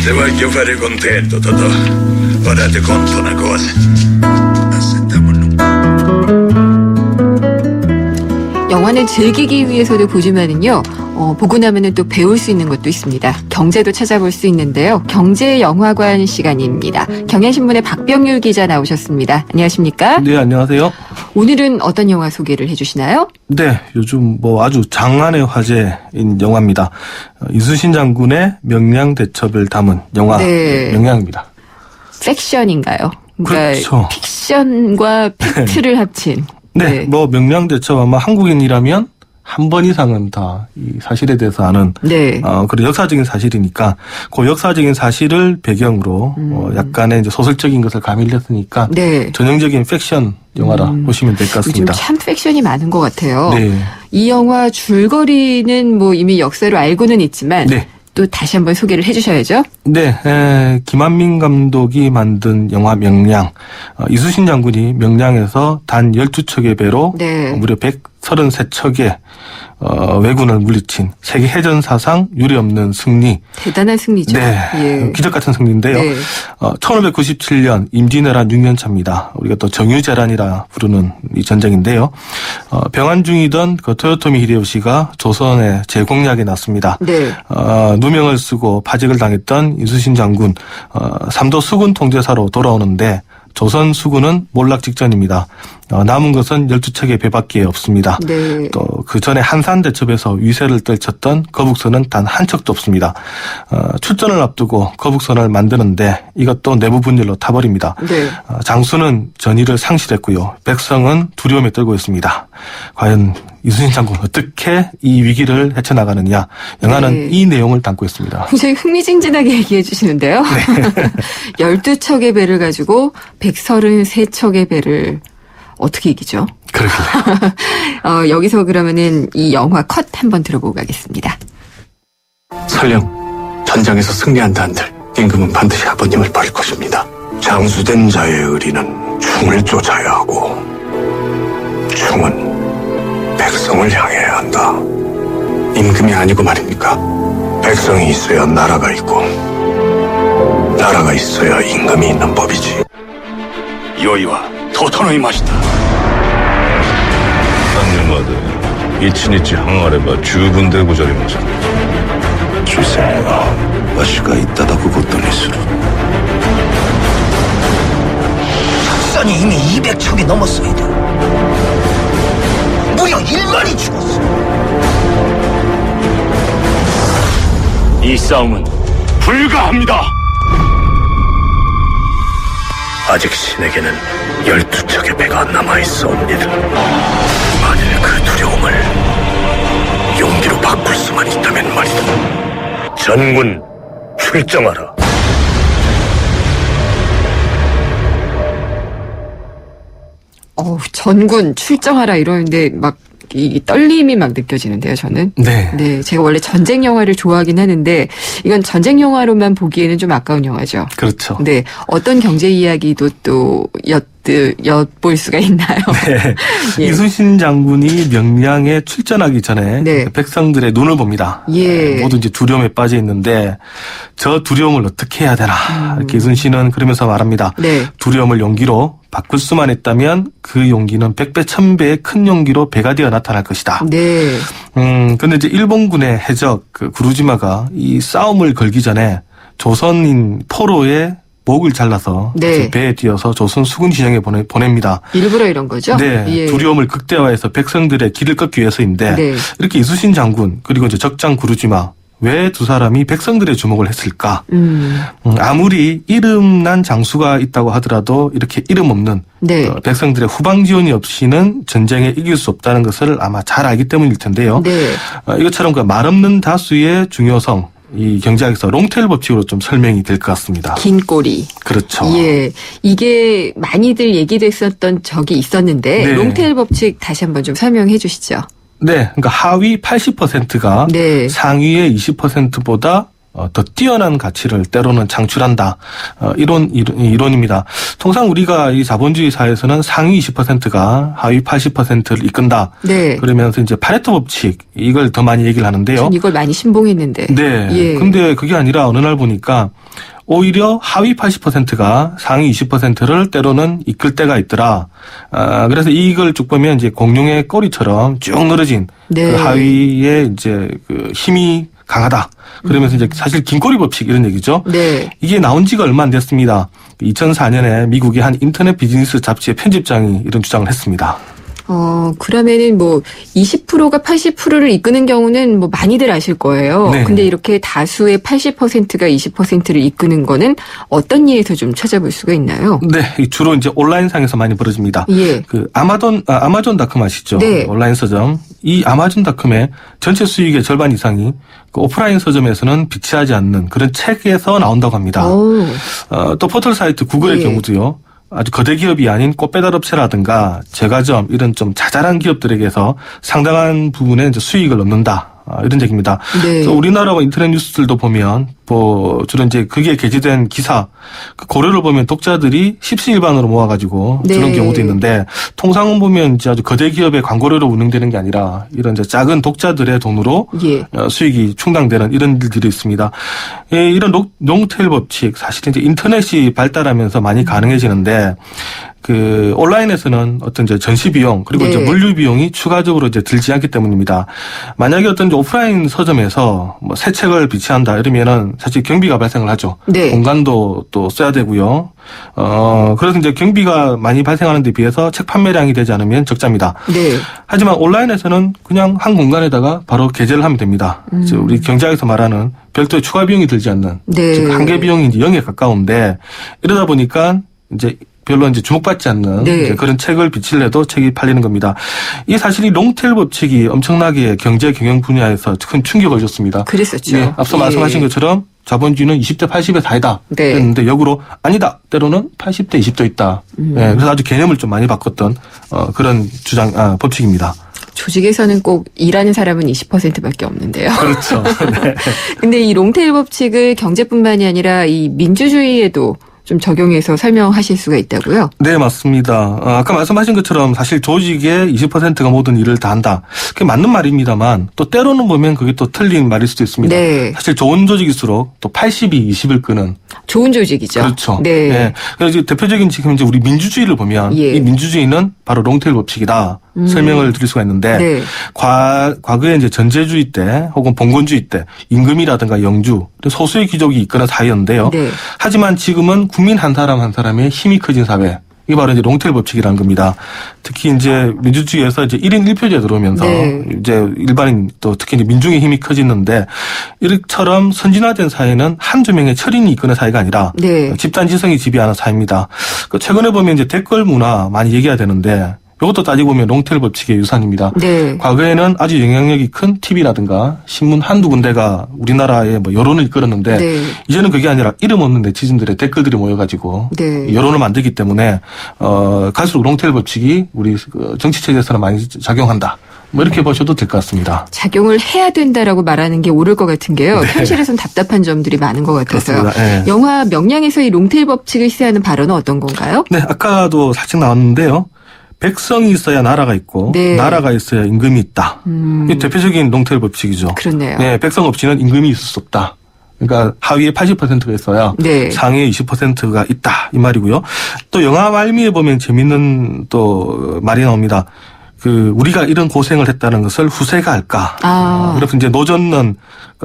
Se voglio fare contento, Totò. Ora ti conto una cosa. 영화는 즐기기 위해서도 보지만은요, 보고 나면은 또 배울 수 있는 것도 있습니다. 경제도 찾아볼 수 있는데요. 경제영화관 시간입니다. 경향신문의 박병률 기자 나오셨습니다. 안녕하십니까? 네, 안녕하세요. 오늘은 어떤 영화 소개를 해주시나요? 네, 요즘 아주 장안의 화제인 영화입니다. 이순신 장군의 명량대첩을 담은 영화 네. 명량입니다. 팩션인가요? 그러니까 그렇죠. 픽션과 팩트를 합친. 네, 명량대첩 아마 한국인이라면 한 번 이상은 다 이 사실에 대해서 아는 네. 그런 역사적인 사실이니까 그 역사적인 사실을 배경으로 약간의 이제 소설적인 것을 가미를 했으니까 네. 전형적인 팩션 영화라 보시면 될 것 요즘 같습니다. 참 팩션이 많은 것 같아요. 네. 이 영화 줄거리는 뭐 이미 역사로 알고는 있지만 네. 또 다시 한번 소개를 해주셔야죠. 네, 김한민 감독이 만든 영화 명량. 이수신 장군이 명량에서 단 12척의 배로 네. 무려 133척의 왜군을 물리친 세계 해전 사상 유례없는 승리. 대단한 승리죠. 네, 예. 기적 같은 승리인데요. 네. 1597년 임진왜란 6년 차입니다. 우리가 또 정유재란이라 부르는 이 전쟁인데요. 병환 중이던 그 토요토미 히데요시가 조선의 재공략에 났습니다. 네. 누명을 쓰고 파직을 당했던 이수신 장군 삼도 수군 통제사로 돌아오는데 조선 수군은 몰락 직전입니다. 남은 것은 12척의 배밖에 없습니다. 네. 또 그 전에 한산 대첩에서 위세를 떨쳤던 거북선은 단 한 척도 없습니다. 출전을 앞두고 거북선을 만드는데 이것도 내부 분열로 타버립니다. 네. 장수는 전의를 상실했고요. 백성은 두려움에 떨고 있습니다. 과연 이수신 장군 어떻게 이 위기를 헤쳐나가느냐. 영화는 네. 이 내용을 담고 있습니다. 굉장히 흥미진진하게 얘기해 주시는데요. 네. 12척의 배를 가지고 133척의 배를 어떻게 이기죠? 그러게요. 여기서 그러면은 이 영화 컷 한번 들어보고 가겠습니다. 설령 전장에서 승리한다 한들 임금은 반드시 아버님을 버릴 것입니다. 장수된 자의 의리는 충을 쫓아야 하고 충은 백성을 향해야 한다. 임금이 아니고 말입니까? 백성이 있어야 나라가 있고 나라가 있어야 임금이 있는 법이지. 요이와 도토노의 맛이다. 상념하되 이치니치 항아래바 주분대고자리마자 주세가 와시가 있다다 그것도 니스루. 적선이 이미 200척이 넘었소이다. 무려 1만이 죽었어. 이 싸움은 불가합니다. 아직 신에게는 12척의 배가 남아있사옵니다. 만일 그 두려움을 용기로 바꿀 수만 있다면 말이다. 전군 출정하라. 전군 출정하라 이러는데 막 이 떨림이 막 느껴지는데요, 저는. 네. 네, 제가 원래 전쟁 영화를 좋아하긴 하는데 이건 전쟁 영화로만 보기에는 좀 아까운 영화죠. 그렇죠. 네, 어떤 경제 이야기도 또 엿볼 수가 있나요? 네. 예. 이수신 장군이 명량에 출전하기 전에 네. 백성들의 눈을 봅니다. 예. 모두 이제 두려움에 빠져 있는데 저 두려움을 어떻게 해야 되나. 이렇게 이순신은 그러면서 말합니다. 네. 두려움을 용기로 바꿀 수만 있다면 그 용기는 100배, 1000배의 큰 용기로 배가 되어 나타날 것이다. 네. 근데 이제 일본군의 해적 그 구루지마가 이 싸움을 걸기 전에 조선인 포로의 목을 잘라서 네. 배에 띄어서 조선 수군 진영에 보냅니다. 일부러 이런 거죠? 네, 예. 두려움을 극대화해서 백성들의 길을 꺾기 위해서인데 네. 이렇게 이수신 장군 그리고 이제 적장 구루지마 왜 두 사람이 백성들의 주목을 했을까? 아무리 이름난 장수가 있다고 하더라도 이렇게 이름 없는 네. 백성들의 후방 지원이 없이는 전쟁에 이길 수 없다는 것을 아마 잘 알기 때문일 텐데요. 네. 이것처럼 그 말 없는 다수의 중요성 이 경제학에서 롱테일 법칙으로 좀 설명이 될 것 같습니다. 긴 꼬리. 그렇죠. 예. 이게 많이들 얘기됐었던 적이 있었는데 네. 롱테일 법칙 다시 한번 좀 설명해 주시죠. 네, 그러니까 하위 80%가 네. 상위의 20%보다 더 뛰어난 가치를 때로는 창출한다. 이론입니다. 통상 우리가 이 자본주의 사회에서는 상위 20%가 하위 80%를 이끈다. 네. 그러면서 이제 파레토 법칙 이걸 더 많이 얘기를 하는데요. 전 이걸 많이 신봉했는데. 네. 예. 근데 그게 아니라 어느 날 보니까 오히려 하위 80%가 상위 20%를 때로는 이끌 때가 있더라. 그래서 이걸 쭉 보면 이제 공룡의 꼬리처럼 쭉 늘어진 네. 그 하위의 이제 그 힘이 강하다. 그러면서 이제 사실 긴꼬리 법칙 이런 얘기죠. 네. 이게 나온 지가 얼마 안 됐습니다. 2004년에 미국의 한 인터넷 비즈니스 잡지의 편집장이 이런 주장을 했습니다. 그러면은 뭐 20%가 80%를 이끄는 경우는 뭐 많이들 아실 거예요. 네. 근데 이렇게 다수의 80%가 20%를 이끄는 거는 어떤 예에서 좀 찾아볼 수가 있나요? 네, 주로 이제 온라인상에서 많이 벌어집니다. 예. 그 아마존닷컴 아시죠? 네. 온라인 서점. 이 아마존닷컴의 전체 수익의 절반 이상이 그 오프라인 서점에서는 비치하지 않는 그런 책에서 나온다고 합니다. 또 포털 사이트 구글의 예. 경우도요. 아주 거대 기업이 아닌 꽃배달업체라든가 제과점 이런 좀 자잘한 기업들에게서 상당한 부분의 이제 수익을 얻는다. 이런 얘기입니다. 네. 그래서 우리나라와 인터넷 뉴스들도 보면 주로 이제 그게 게재된 기사 그 고려를 보면 독자들이 십시일반으로 모아가지고 네. 주는 경우도 있는데 통상은 보면 이제 아주 거대 기업의 광고료로 운영되는 게 아니라 이런 이제 작은 독자들의 돈으로 예. 수익이 충당되는 이런 일들이 있습니다. 이런 롱테일 법칙 사실 이제 인터넷이 발달하면서 많이 가능해지는데 그 온라인에서는 어떤 이제 전시 비용 그리고 네. 이제 물류 비용이 추가적으로 이제 들지 않기 때문입니다. 만약에 어떤 이제 오프라인 서점에서 뭐 새 책을 비치한다 이러면은 사실 경비가 발생을 하죠. 네. 공간도 또 써야 되고요. 그래서 이제 경비가 많이 발생하는 데 비해서 책 판매량이 되지 않으면 적자입니다. 네. 하지만 온라인에서는 그냥 한 공간에다가 바로 게재를 하면 됩니다. 즉 우리 경제학에서 말하는 별도의 추가 비용이 들지 않는 네. 즉 한계 비용이 이제 0에 가까운데 이러다 보니까 이제 별로 이제 주목받지 않는 네. 이제 그런 책을 비치려 해도 책이 팔리는 겁니다. 이 사실 이 롱테일 법칙이 엄청나게 경제 경영 분야에서 큰 충격을 줬습니다. 그랬었죠. 예, 앞서 예. 말씀하신 것처럼 자본주의는 20대 80의 사이다. 네. 그랬는데 역으로 아니다. 때로는 80대 20도 있다. 예, 그래서 아주 개념을 좀 많이 바꿨던 그런 법칙입니다. 조직에서는 꼭 일하는 사람은 20%밖에 없는데요. 그렇죠. 네. 근데 이 롱테일 법칙을 경제뿐만이 아니라 이 민주주의에도 좀 적용해서 설명하실 수가 있다고요? 네, 맞습니다. 아까 말씀하신 것처럼 사실 조직의 20%가 모든 일을 다 한다. 그게 맞는 말입니다만 또 때로는 보면 그게 또 틀린 말일 수도 있습니다. 네. 사실 좋은 조직일수록 또 80이 20을 끄는 좋은 조직이죠. 그렇죠. 네. 네. 그래서 이제 대표적인 지금 이제 우리 민주주의를 보면 예. 이 민주주의는 바로 롱테일 법칙이다. 설명을 드릴 수가 있는데 네. 과거에 이제 전제주의 때 혹은 봉건주의 때 임금이라든가 영주 소수의 귀족이 이끄는 사회였는데요. 네. 하지만 지금은 국민 한 사람 한 사람의 힘이 커진 사회. 이게 바로 이제 롱테일 법칙이라는 겁니다. 특히 이제 민주주의에서 이제 1인 1표제 들어오면서 네. 이제 일반인 또 특히 이제 민중의 힘이 커지는데 이처럼 선진화된 사회는 한두 명의 철인이 이끄는 사회가 아니라 네. 집단 지성이 지배하는 사회입니다. 최근에 보면 이제 댓글 문화 많이 얘기해야 되는데 이것도 따지고 보면 롱테일 법칙의 유산입니다. 네. 과거에는 아주 영향력이 큰 TV라든가 신문 한두 군데가 우리나라의 뭐 여론을 이끌었는데 네. 이제는 그게 아니라 이름 없는 네티즌들의 댓글들이 모여가지고 네. 여론을 만들기 때문에 갈수록 롱테일 법칙이 우리 정치 체제에서는 많이 작용한다. 뭐 이렇게 보셔도 될 것 같습니다. 작용을 해야 된다라고 말하는 게 옳을 것 같은 게요. 현실에선 답답한 점들이 많은 것 같아서요. 그렇습니다. 네. 영화 명량에서 이 롱테일 법칙을 시사하는 발언은 어떤 건가요? 네, 아까도 살짝 나왔는데요. 백성이 있어야 나라가 있고 네. 나라가 있어야 임금이 있다. 이 대표적인 롱테일 법칙이죠. 그렇네요. 네, 백성 없이는 임금이 있을 수 없다. 그러니까 하위에 80%가 있어야 네. 상위에 20%가 있다 이 말이고요. 또 영화 말미에 보면 재밌는 또 말이 나옵니다. 우리가 이런 고생을 했다는 것을 후세가 알까. 그래서 이제 노젓는,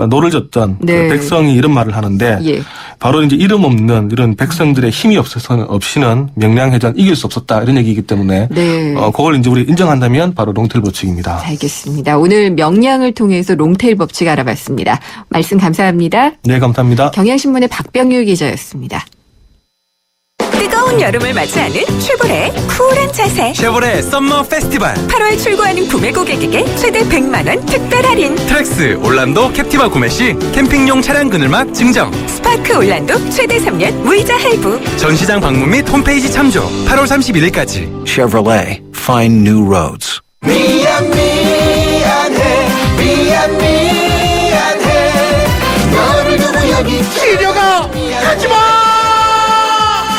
노를 젓던 네. 그 백성이 이런 말을 하는데 예. 바로 이제 이름 없는 이런 백성들의 힘이 없이는 명량해전 이길 수 없었다 이런 얘기이기 때문에 네. 그걸 이제 우리 인정한다면 바로 롱테일 법칙입니다. 알겠습니다. 오늘 명량을 통해서 롱테일 법칙 알아봤습니다. 말씀 감사합니다. 네, 감사합니다. 경향신문의 박병유 기자였습니다. 뜨거운 여름을 맞이하는 쉐보레의 쿨한 자세. 쉐보레 썸머 페스티벌 8월 출고하는 구매 고객에게 최대 100만 원 특별 할인. 트랙스 올란도 캡티바 구매 시 캠핑용 차량 그늘막 증정. 스파크 올란도 최대 3년 무이자 할부. 전시장 방문 및 홈페이지 참조 8월 31일까지. Chevrolet, find new roads. 미안해 너를 두고 여기 시려가 하지마.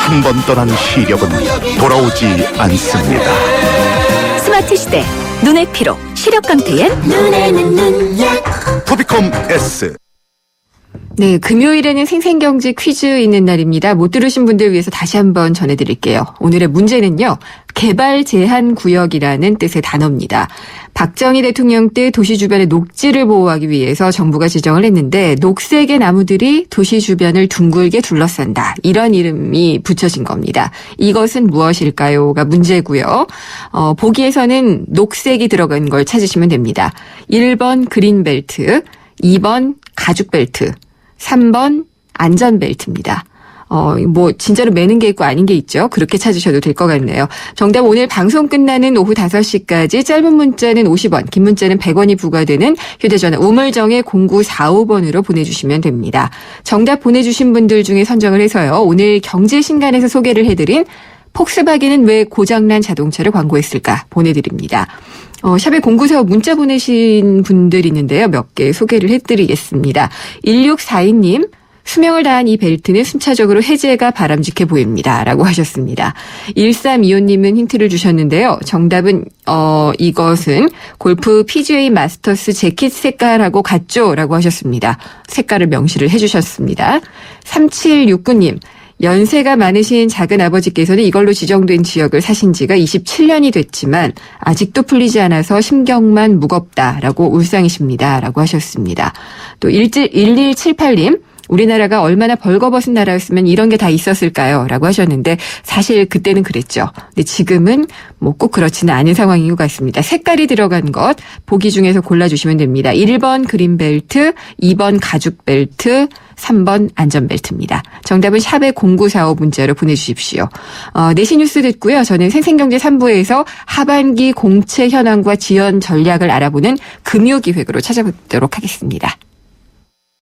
한 번 떠난 시력은 돌아오지 않습니다. 스마트 시대 눈의 피로 시력 강퇴엔 눈에는 눈약 토비콤 S 네, 금요일에는 생생경제 퀴즈 있는 날입니다. 못 들으신 분들 위해서 다시 한번 전해드릴게요. 오늘의 문제는요. 개발 제한 구역이라는 뜻의 단어입니다. 박정희 대통령 때 도시 주변의 녹지를 보호하기 위해서 정부가 지정을 했는데 녹색의 나무들이 도시 주변을 둥글게 둘러싼다. 이런 이름이 붙여진 겁니다. 이것은 무엇일까요?가 문제고요. 보기에서는 녹색이 들어간 걸 찾으시면 됩니다. 1번 그린벨트, 2번 가죽벨트, 3번 안전벨트입니다. 진짜로 매는 게 있고 아닌 게 있죠. 그렇게 찾으셔도 될 것 같네요. 정답 오늘 방송 끝나는 오후 5시까지 짧은 문자는 50원, 긴 문자는 100원이 부과되는 휴대전화 우물정의 0945번으로 보내주시면 됩니다. 정답 보내주신 분들 중에 선정을 해서요. 오늘 경제신간에서 소개를 해드린 폭스바겐은 왜 고장난 자동차를 광고했을까 보내드립니다. 샵에 0945 문자 보내신 분들 있는데요. 몇 개 소개를 해드리겠습니다. 1642님. 수명을 다한 이 벨트는 순차적으로 해제가 바람직해 보입니다. 라고 하셨습니다. 1325님은 힌트를 주셨는데요. 정답은 이것은 골프 PGA 마스터스 재킷 색깔하고 같죠? 라고 하셨습니다. 색깔을 명시를 해주셨습니다. 3769님. 연세가 많으신 작은 아버지께서는 이걸로 지정된 지역을 사신 지가 27년이 됐지만 아직도 풀리지 않아서 심경만 무겁다라고 울상이십니다. 라고 하셨습니다. 또 1178님. 우리나라가 얼마나 벌거벗은 나라였으면 이런 게 다 있었을까요? 라고 하셨는데 사실 그때는 그랬죠. 근데 지금은 꼭 그렇지는 않은 상황인 것 같습니다. 색깔이 들어간 것 보기 중에서 골라주시면 됩니다. 1번 그린벨트, 2번 가죽벨트, 3번 안전벨트입니다. 정답은 샵의 0945 문자로 보내주십시오. 내신 뉴스 듣고요. 저는 생생경제 3부에서 하반기 공채 현황과 지원 전략을 알아보는 금요기획으로 찾아뵙도록 하겠습니다.